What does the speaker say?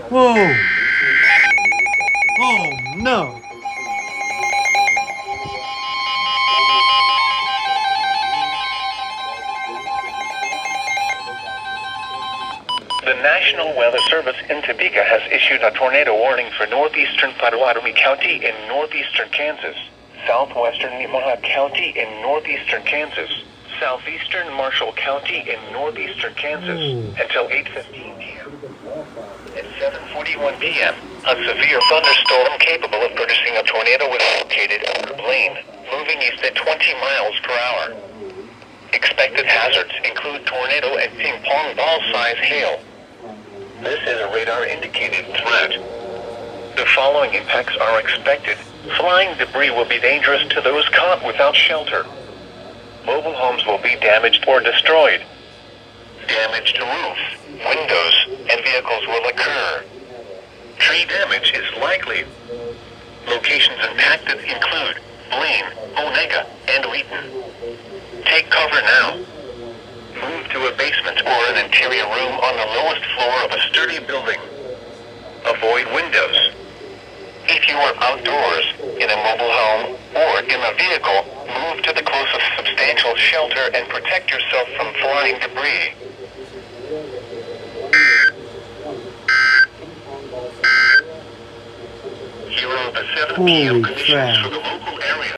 Whoa! Oh no! The National Weather Service in Topeka has issued a tornado warning for northeastern Potawatomi County in northeastern Kansas, southwestern Nemaha County in northeastern Kansas, southeastern Marshall County in northeastern Kansas until 8:15 p.m. At 7:41 p.m., a severe thunderstorm capable of producing a tornado was located over Blaine, moving east at 20 miles per hour. Expected hazards include tornado and ping-pong ball-size hail. This is a radar-indicated threat. The following impacts are expected. Flying debris will be dangerous to those caught without shelter. Mobile homes will be damaged or destroyed. Damage to roof, windows, and vehicles will occur. Tree damage is likely. Locations impacted include Blaine, Onega, and Wheaton. Take cover now. Move to a basement or an interior room on the lowest floor of a sturdy building. Avoid windows. If you are outdoors, in a mobile home, or in a vehicle, move to the closest substantial shelter and protect yourself from flying debris. Here are the 7 p.m. Holy conditions crap. for the local